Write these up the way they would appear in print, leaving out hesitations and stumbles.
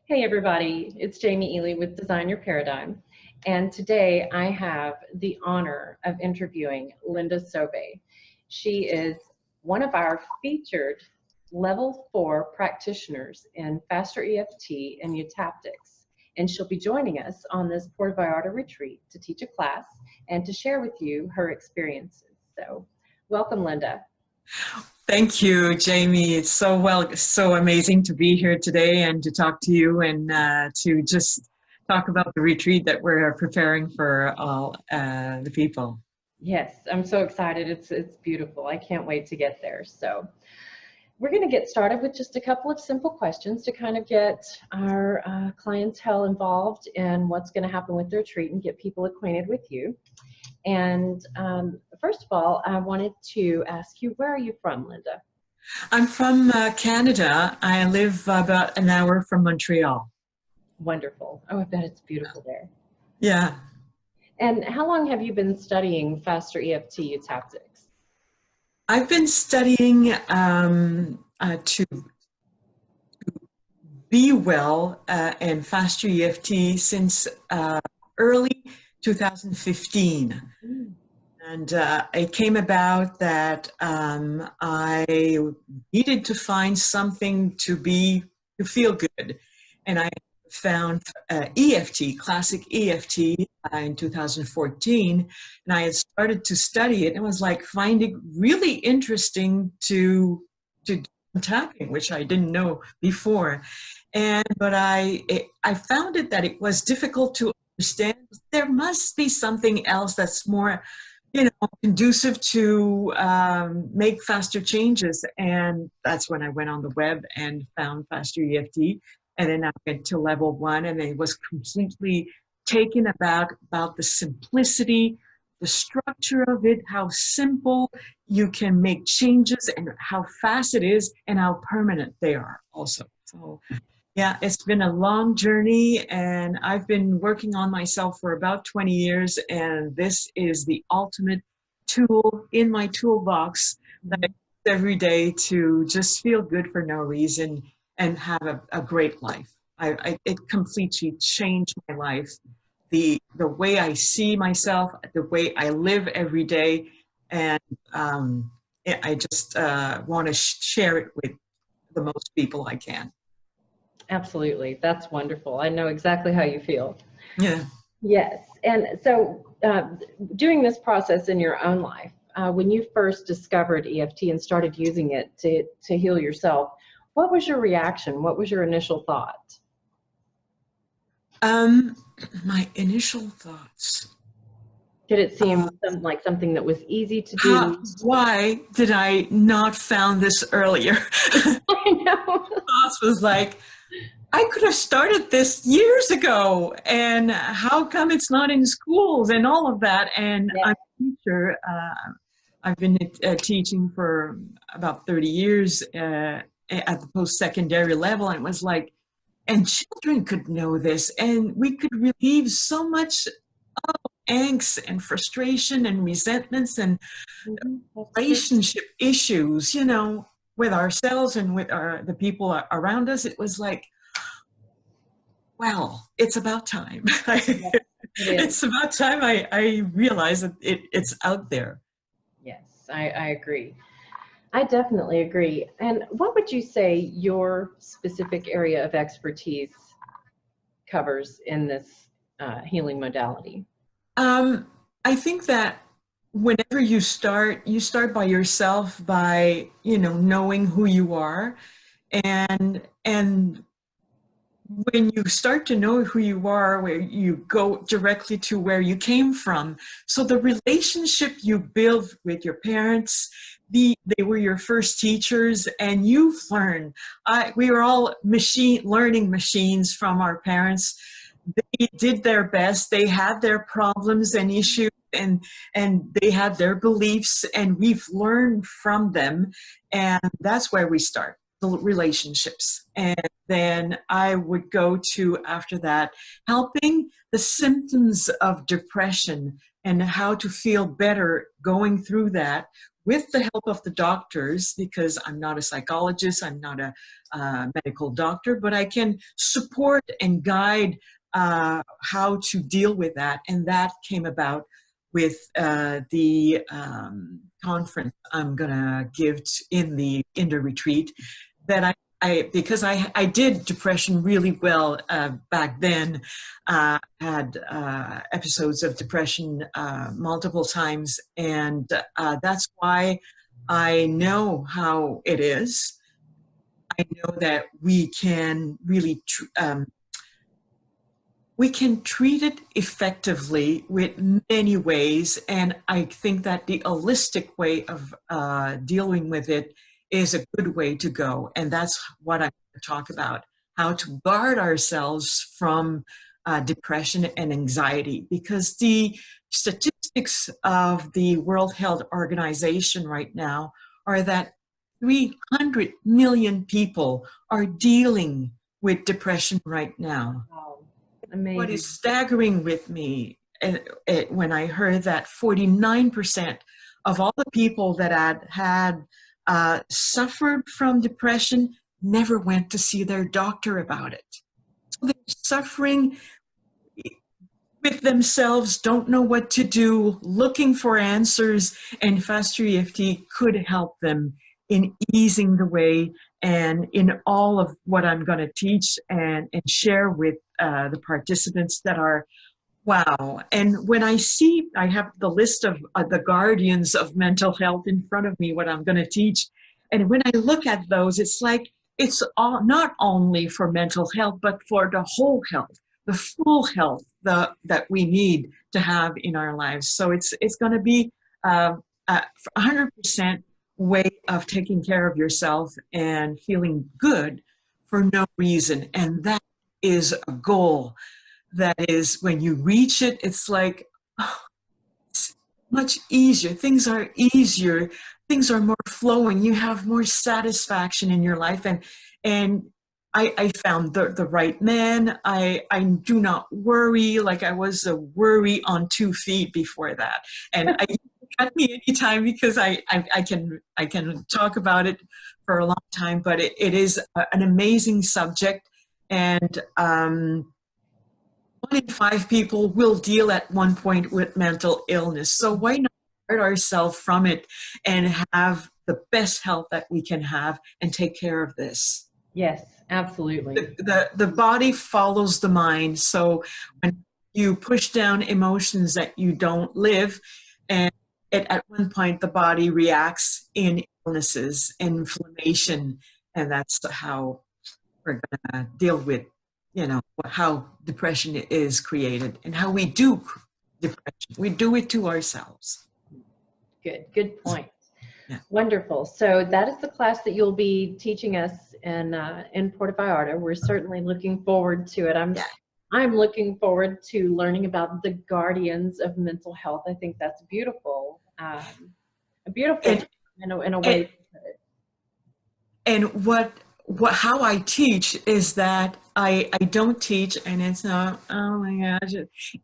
Hey everybody, it's Jamie Ely with Design Your Paradigm, and today I have the honor of interviewing Linda Sauve. She is one of our featured Level 4 practitioners in Faster EFT and Eutaptics, and she'll be joining us on this Puerto Vallarta retreat to teach a class and to share with you her experiences. So, welcome, Linda. Thank you, Jamie. It's so amazing to be here today and to talk to you and to just talk about the retreat that we're preparing for all the people. Yes, I'm so excited. It's beautiful. I can't wait to get there. So we're going to get started with just a couple of simple questions to kind of get our clientele involved in what's going to happen with the retreat and get people acquainted with you. And first of all, I wanted to ask you, where are you from, Linda? I'm from Canada. I live about an hour from Montreal. Wonderful. Oh, I bet it's beautiful there. Yeah. And how long have you been studying Faster EFT Eutaptics? I've been studying to be well in Faster EFT since early 2015. And it came about that I needed to find something to feel good. And I found EFT, classic EFT in 2014. And I had started to study it and was like finding really interesting to do tapping, which I didn't know before. But I found it that it was difficult to understand. There must be something else that's more, conducive to make faster changes. And that's when I went on the web and found Faster EFT. And then I went to level 1 and it was completely taken about the simplicity, the structure of it, how simple you can make changes and how fast it is and how permanent they are also. So yeah, it's been a long journey and I've been working on myself for about 20 years and this is the ultimate tool in my toolbox that I use every day to just feel good for no reason and have a great life. It completely changed my life. The way I see myself, the way I live every day, and I just want to share it with the most people I can. Absolutely. That's wonderful. I know exactly how you feel. Yeah. Yes. And so doing this process in your own life, when you first discovered EFT and started using it to heal yourself, what was your reaction? What was your initial thought? My initial thoughts. Did it seem like something that was easy to do? Why did I not found this earlier? I know. Thoughts was like, I could have started this years ago, and how come it's not in schools and all of that? And yeah. I'm a teacher. I've been teaching for about 30 years at the post-secondary level, and it was like, and children could know this, and we could relieve so much angst and frustration and resentments and relationship issues, with ourselves and with the people around us. It was like, well, it's about time. It's about time I realize that it's out there. Yes, I agree. I definitely agree. And what would you say your specific area of expertise covers in this healing modality? I think that whenever you start by yourself, by, knowing who you are. And when you start to know who you are, where you go directly to where you came from. So the relationship you build with your parents, they were your first teachers, and you've learned. We were all learning machines from our parents. They did their best. They had their problems and issues, and they had their beliefs, and we've learned from them. And that's where we start, the relationships. And then I would go to, after that, helping the symptoms of depression and how to feel better going through that with the help of the doctors, because I'm not a psychologist, I'm not a medical doctor, but I can support and guide how to deal with that. And that came about with the conference I'm gonna give in the retreat, that because I did depression really well back then. Had episodes of depression multiple times, and that's why I know how it is. I know that we can really we can treat it effectively with many ways, and I think that the holistic way of dealing with it is a good way to go, and that's what I'm going to talk about, how to guard ourselves from depression and anxiety, because the statistics of the World Health Organization right now are that 300 million people are dealing with depression right now. Wow. Amazing. What is staggering with me when I heard that 49% of all the people that had suffered from depression never went to see their doctor about it. So they're suffering with themselves, don't know what to do, looking for answers, and Faster EFT could help them in easing the way and in all of what I'm going to teach and share with the participants that are, wow. And when I have the list of the guardians of mental health in front of me, what I'm going to teach. And when I look at those, it's like, it's all, not only for mental health, but for the whole health, the full health that we need to have in our lives. So it's going to be 100% way of taking care of yourself and feeling good for no reason. And that is a goal. That is, when you reach it, it's like, oh, it's much easier. Things are easier. Things are more flowing. You have more satisfaction in your life. And I found the right man. I do not worry like I was a worry on 2 feet before that. And I cut me anytime, because I can talk about it for a long time, but it is an amazing subject. And 1 in 5 people will deal at one point with mental illness. So why not hurt ourselves from it and have the best health that we can have and take care of this? Yes, absolutely. The body follows the mind. So when you push down emotions that you don't live, and at one point the body reacts in illnesses, inflammation, and that's how we're going to deal with, how depression is created and how we do depression. We do it to ourselves. Good point. Yeah. Wonderful. So that is the class that you'll be teaching us in Puerto Vallarta. We're certainly looking forward to it. I'm looking forward to learning about the guardians of mental health. I think that's beautiful. A beautiful in a way to put it. And how I teach is that I don't teach, and it's not, oh my gosh,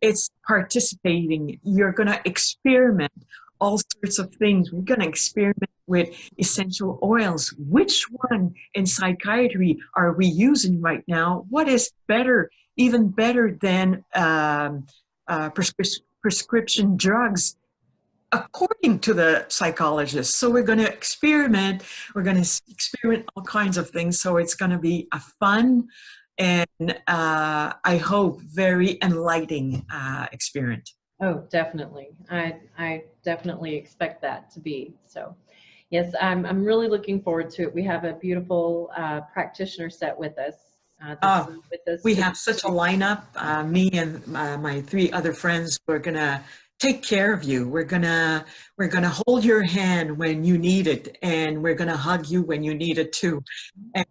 it's participating. You're going to experiment all sorts of things. We're going to experiment with essential oils. Which one in psychiatry are we using right now? What is better, even better than prescription drugs, according to the psychologist? So we're going to experiment. We're going to experiment all kinds of things. So it's going to be a fun and I hope very enlightening experience. Oh, definitely. I definitely expect that to be. So yes, I'm really looking forward to it. We have a beautiful practitioner set with us. We have such a lineup. Me and my 3 other friends, we're going to take care of you. We're gonna hold your hand when you need it, and we're gonna hug you when you need it too. And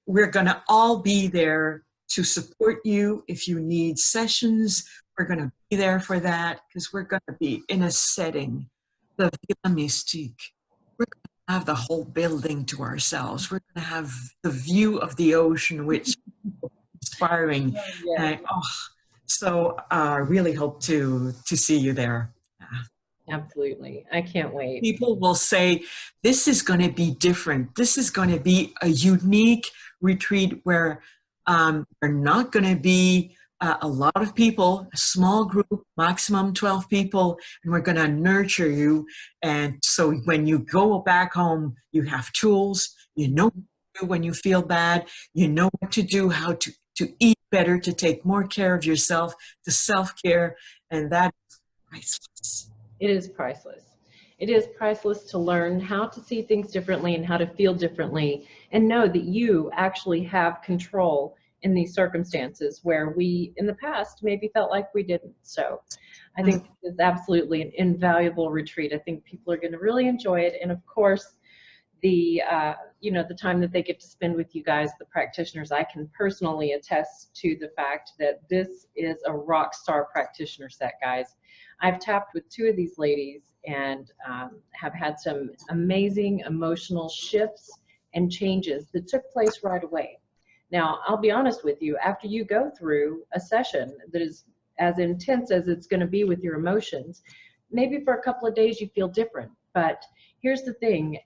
we're gonna all be there to support you if you need sessions. We're gonna be there for that, because we're gonna be in a setting, the Villa Mystique. We're gonna have the whole building to ourselves. We're gonna have the view of the ocean, which is inspiring. Yeah. So I really hope to see you there. Absolutely. I can't wait. People will say, this is going to be different. This is going to be a unique retreat where we're not going to be a lot of people, a small group, maximum 12 people, and we're going to nurture you. And so when you go back home, you have tools, you know what to do when you feel bad, you know what to do, how to eat better, to take more care of yourself, to self-care, and that is priceless. It is priceless. It is priceless to learn how to see things differently and how to feel differently, and know that you actually have control in these circumstances where we in the past maybe felt like we didn't. So I think it's absolutely an invaluable retreat. I think people are going to really enjoy it. And of course, the the time that they get to spend with you guys, the practitioners, I can personally attest to the fact that this is a rock star practitioner set, guys. I've tapped with 2 of these ladies and have had some amazing emotional shifts and changes that took place right away. Now, I'll be honest with you, after you go through a session that is as intense as it's going to be with your emotions, maybe for a couple of days you feel different. But here's the thing,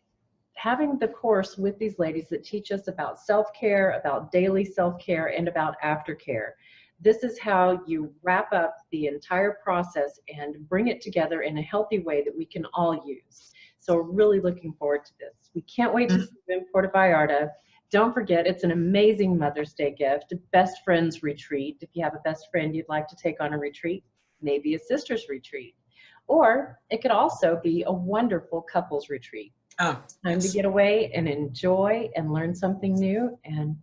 having the course with these ladies that teach us about self-care, about daily self-care, and about aftercare, this is how you wrap up the entire process and bring it together in a healthy way that we can all use. So really looking forward to this. We can't wait to see you in Puerto Vallarta. Don't forget, it's an amazing Mother's Day gift, a best friends retreat. If you have a best friend you'd like to take on a retreat, maybe a sister's retreat. Or it could also be a wonderful couples retreat. Oh, Time to get away and enjoy and learn something new, and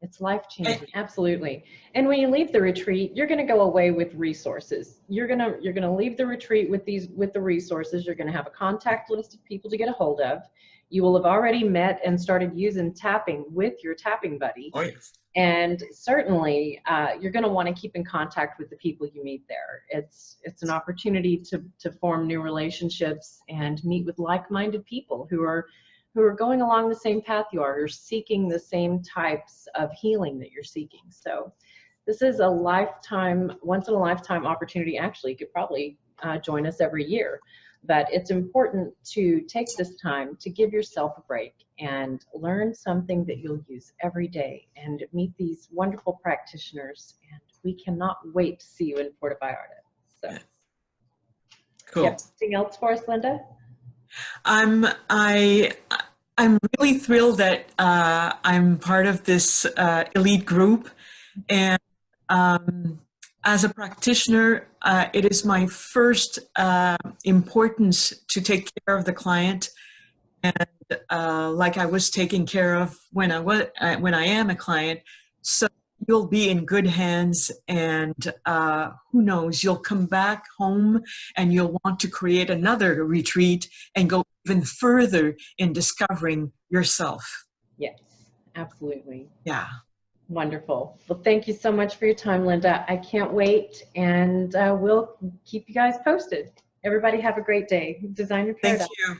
it's life-changing. Absolutely. And when you leave the retreat, you're going to go away with resources. You're going to leave the retreat with the resources. You're going to have a contact list of people to get a hold of. You will have already met and started using tapping with your tapping buddy. oh yes. And certainly, you're going to want to keep in contact with the people you meet there. It's an opportunity to form new relationships and meet with like-minded people who are going along the same path you are, who are seeking the same types of healing that you're seeking. So this is a lifetime, once in a lifetime opportunity. Actually, you could probably join us every year. But it's important to take this time to give yourself a break and learn something that you'll use every day and meet these wonderful practitioners. And we cannot wait to see you in Puerto Vallarta. So, Cool. You have anything else for us, Linda? I'm really thrilled that I'm part of this elite group, and as a practitioner, it is my first importance to take care of the client, and like I was taken care of when I am a client. So you'll be in good hands, and who knows, you'll come back home and you'll want to create another retreat and go even further in discovering yourself. Yes, absolutely. Yeah. Wonderful. Well, thank you so much for your time, Linda. I can't wait, and we'll keep you guys posted. Everybody have a great day. Design your paradigm. Thank you.